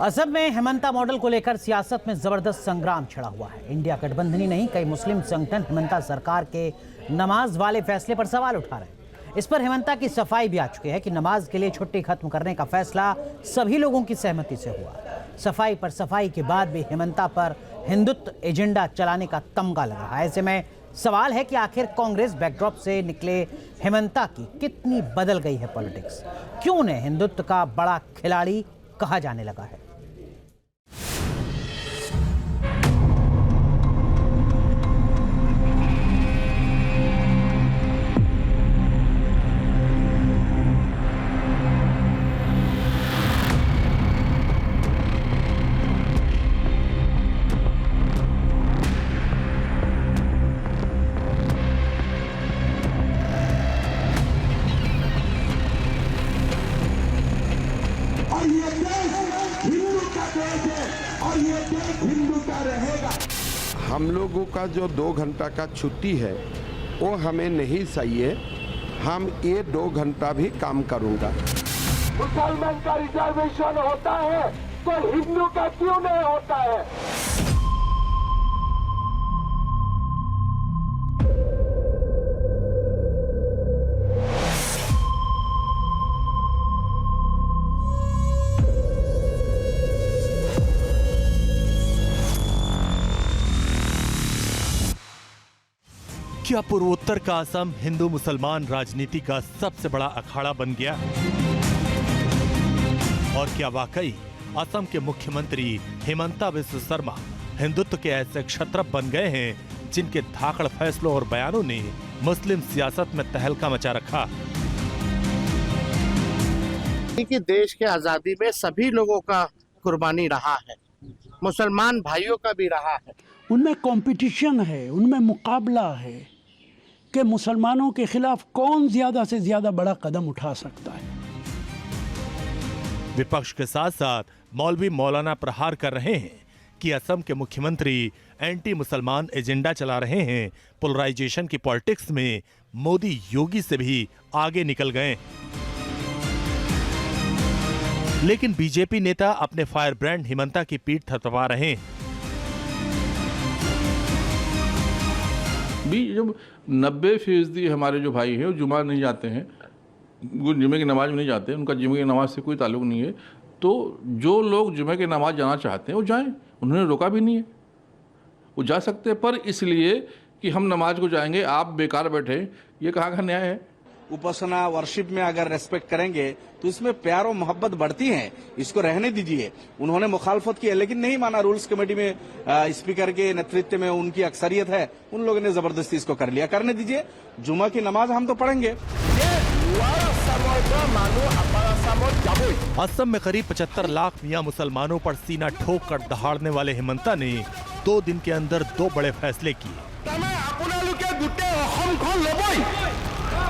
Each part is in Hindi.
असम में हेमंता मॉडल को लेकर सियासत में जबरदस्त संग्राम छिड़ा हुआ है। इंडिया गठबंधन ही नहीं, कई मुस्लिम संगठन हेमंता सरकार के नमाज वाले फैसले पर सवाल उठा रहे हैं। इस पर हेमंता की सफाई भी आ चुकी है कि नमाज के लिए छुट्टी खत्म करने का फैसला सभी लोगों की सहमति से हुआ। सफाई पर सफाई के बाद भी हेमंता पर हिंदुत्व एजेंडा चलाने का तमगा लग रहा है। ऐसे में सवाल है कि आखिर कांग्रेस बैकड्रॉप से निकले हेमंता की कितनी बदल गई है पॉलिटिक्स, क्यों उन्हें हिंदुत्व का बड़ा खिलाड़ी कहा जाने लगा है। और ये देश हिंदू का देश है और ये देश हिंदू का रहेगा। हम लोगों का जो 2 घंटा का छुट्टी है वो हमें नहीं सही है। हम ये 2 घंटा भी काम करूंगा। मुसलमान का रिजर्वेशन होता है तो हिंदू का क्यों नहीं होता है? क्या पूर्वोत्तर का असम हिंदू मुसलमान राजनीति का सबसे बड़ा अखाड़ा बन गया? और क्या वाकई असम के मुख्यमंत्री हेमंता बिस्व शर्मा हिंदुत्व के ऐसे क्षत्रप बन गए हैं जिनके धाकड़ फैसलों और बयानों ने मुस्लिम सियासत में तहलका मचा रखा? कि देश के आजादी में सभी लोगों का कुर्बानी रहा है, मुसलमान भाइयों का भी रहा है। उनमें कंपटीशन है, उनमें मुकाबला है कि मुसलमानों के खिलाफ कौन ज्यादा से ज्यादा बड़ा कदम उठा सकता है। विपक्ष के साथ साथ मौलवी मौलाना प्रहार कर रहे हैं कि असम के मुख्यमंत्री एंटी मुसलमान एजेंडा चला रहे हैं। पोलराइजेशन की पॉलिटिक्स में मोदी योगी से भी आगे निकल गए। लेकिन बीजेपी नेता अपने फायर ब्रांड हेमंता की पीठ थपथपा रहे हैं। भी जब 90% हमारे जो भाई हैं वो जुमा नहीं जाते हैं, वो जुमे की नमाज में नहीं जाते, उनका जुमे की नमाज से कोई ताल्लुक नहीं है। तो जो लोग जुमे की नमाज जाना चाहते हैं वो जाएं, उन्होंने रोका भी नहीं है, वो जा सकते हैं। पर इसलिए कि हम नमाज को जाएंगे, आप बेकार बैठे, ये कहाँ का न्याय है? उपासना वर्शिप में अगर रेस्पेक्ट करेंगे तो इसमें प्यार और मोहब्बत बढ़ती है, इसको रहने दीजिए। उन्होंने मुखालफत की है लेकिन नहीं माना। रूल्स कमेटी में स्पीकर के नेतृत्व में उनकी अक्सरियत है, उन लोगों ने जबरदस्ती इसको कर लिया। करने दीजिए, जुमा की नमाज हम तो पढ़ेंगे। असम में करीब 75 लाख मियां मुसलमानों पर सीना ठोक कर दहाड़ने वाले हेमंता ने 2 दिन के अंदर 2 बड़े फैसले किए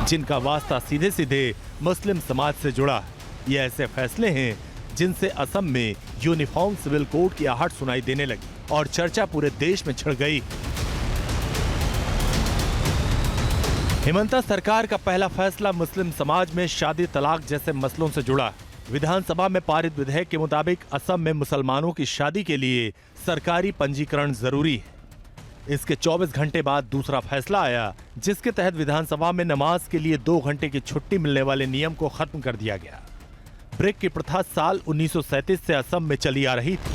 जिनका वास्ता सीधे सीधे मुस्लिम समाज से जुड़ा। ये ऐसे फैसले हैं जिनसे असम में यूनिफॉर्म सिविल कोड की आहट सुनाई देने लगी और चर्चा पूरे देश में छिड़ गई। हेमंता सरकार का पहला फैसला मुस्लिम समाज में शादी तलाक जैसे मसलों से जुड़ा। विधानसभा में पारित विधेयक के मुताबिक असम में मुसलमानों की शादी के लिए सरकारी पंजीकरण जरूरी है। इसके 24 घंटे बाद दूसरा फैसला आया जिसके तहत विधानसभा में नमाज के लिए 2 घंटे की छुट्टी मिलने वाले नियम को खत्म कर दिया गया। ब्रेक की प्रथा साल 1937 से असम में चली आ रही थी।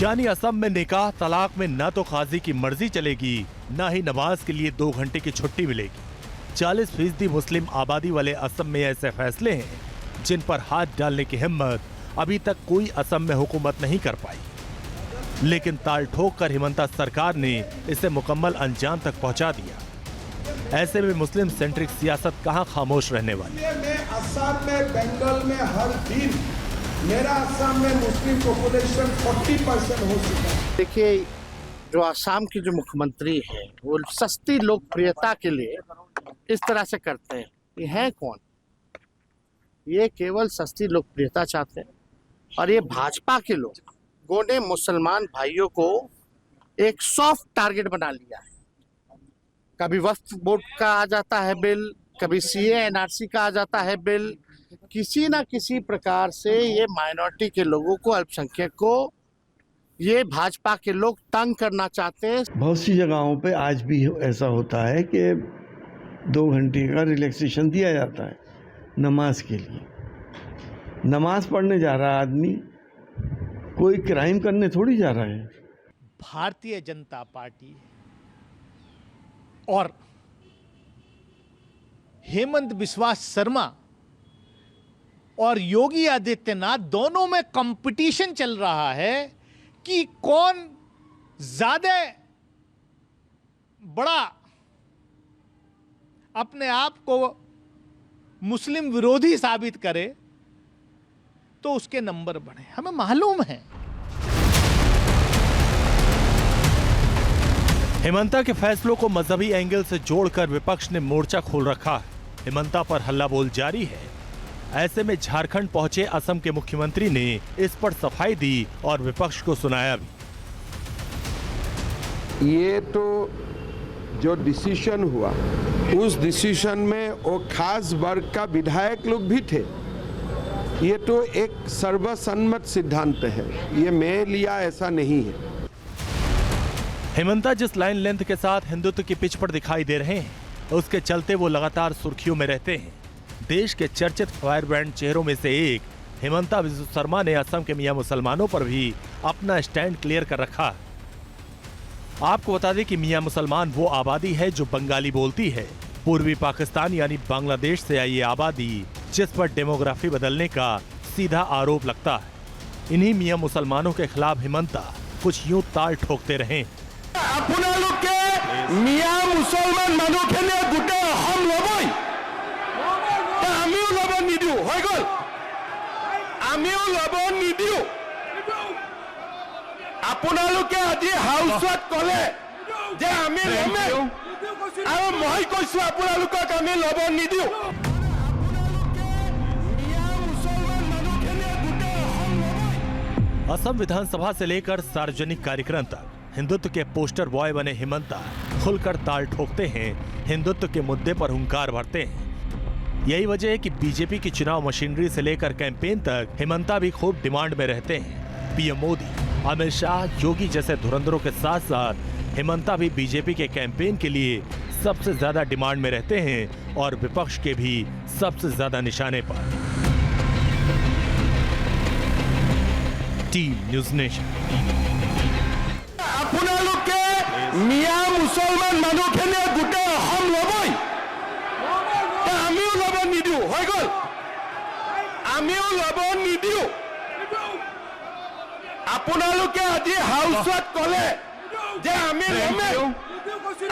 यानी असम में निकाह तलाक में न तो काजी की मर्जी चलेगी, न ही नमाज के लिए 2 घंटे की छुट्टी मिलेगी। 40% मुस्लिम आबादी वाले असम में ऐसे फैसले हैं जिन पर हाथ डालने की हिम्मत अभी तक कोई असम में हुकूमत नहीं कर पाई। लेकिन ताल ठोक कर हेमंता सरकार ने इसे मुकम्मल अंजाम तक पहुंचा दिया। ऐसे में मुस्लिम सेंट्रिक सियासत कहां खामोश रहने वाली? मैं असम में, बंगाल में हर दिन मेरा असम में मुस्लिम पॉपुलेशन 40% हो चुका है। देखिए, जो असम की जो मुख्यमंत्री है वो सस्ती लोकप्रियता के लिए इस तरह से करते हैं। ये है कौन? ये केवल सस्ती लोकप्रियता चाहते हैं। और ये भाजपा के लोगों ने मुसलमान भाइयों को एक सॉफ्ट टारगेट बना लिया है। कभी वक्फ बोर्ड का आ जाता है बिल, कभी सीए एनआरसी का आ जाता है बिल। किसी ना किसी प्रकार से ये माइनॉरिटी के लोगों को, अल्पसंख्यक को, ये भाजपा के लोग तंग करना चाहते हैं। बहुत सी जगहों पे आज भी ऐसा होता है कि 2 घंटे का रिलैक्सेशन दिया जाता है नमाज के लिए। नमाज पढ़ने जा रहा आदमी कोई क्राइम करने थोड़ी जा रहा है। भारतीय जनता पार्टी और हेमंत बिस्वा शर्मा और योगी आदित्यनाथ दोनों में कंपटीशन चल रहा है कि कौन ज्यादा बड़ा अपने आप को मुस्लिम विरोधी साबित करे तो उसके नंबर बढ़े। हमें मालूम है हेमंता के फैसलों को मजहबी एंगल से जोड़कर विपक्ष ने मोर्चा खोल रखा है। हेमंता पर हल्ला बोल जारी है। ऐसे में झारखंड पहुंचे असम के मुख्यमंत्री ने इस पर सफाई दी और विपक्ष को सुनाया भी। ये तो जो डिसीजन हुआ, उस डिसीजन में वो खास वर्ग का विधायक लोग भी थे। ये तो एक सर्वसम्मत सिद्धांत है, ये मैं लिया ऐसा नहीं है। हेमंता जिस लाइन लेंथ के साथ हिंदुत्व की पिच पर दिखाई दे रहे हैं, उसके चलते वो लगातार सुर्खियों में रहते हैं। देश के चर्चित फायरब्रांड चेहरों में से एक हेमंता बिस्वा शर्मा ने असम के मियां मुसलमानों पर भी अपना स्टैंड क्लियर कर रखा है। आपको बता दें कि मियां मुसलमान वो आबादी है जो बंगाली बोलती है। पूर्वी पाकिस्तान यानी बांग्लादेश से आई ये आबादी जिस पर डेमोग्राफी बदलने का सीधा आरोप लगता है। इन्हीं मियां मुसलमानों के खिलाफ हेमंता कुछ यूं ताल ठोकते रहे। মিয়া মুছলমান মানুহখিনিয়ে গোটেই অসম ল'বই, আমিও ল'ব নিদিওঁ, হৈ গ'ল, আমিও ল'ব নিদিওঁ। আপোনালোকে আজি হাউচত ক'লে যে আমি ল'মেই, আৰু মই কৈছোঁ আপোনালোকক আমি ল'ব নিদিওঁ। असम विधानसभा से लेकर सार्वजनिक कार्यक्रम तक हिंदुत्व के पोस्टर बॉय बने हेमंता खुलकर ताल ठोकते हैं, हिंदुत्व के मुद्दे पर हुंकार भरते हैं। यही वजह है कि बीजेपी की चुनाव मशीनरी से लेकर कैंपेन तक हेमंता भी खूब डिमांड में रहते हैं। पीएम मोदी, अमित शाह, योगी जैसे धुरंधरों के साथ साथ हेमंता भी बीजेपी के कैंपेन के लिए सबसे ज्यादा डिमांड में रहते हैं और विपक्ष के भी सबसे ज्यादा निशाने पर। Team news nation. আপোনালোকে মিয়া মুছলমান মানুহখিনিয়ে গোটেই অসম ল'বই, আমিও ল'ব নিদিওঁ, হৈ গ'ল, আমিও ল'ব নিদিওঁ। আপোনালোকে আজি হাউচত ক'লে যে আমি ল'মেই,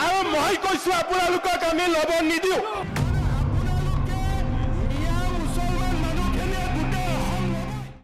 আৰু মই কৈছোঁ আপোনালোকক আমি ল'ব নিদিওঁ।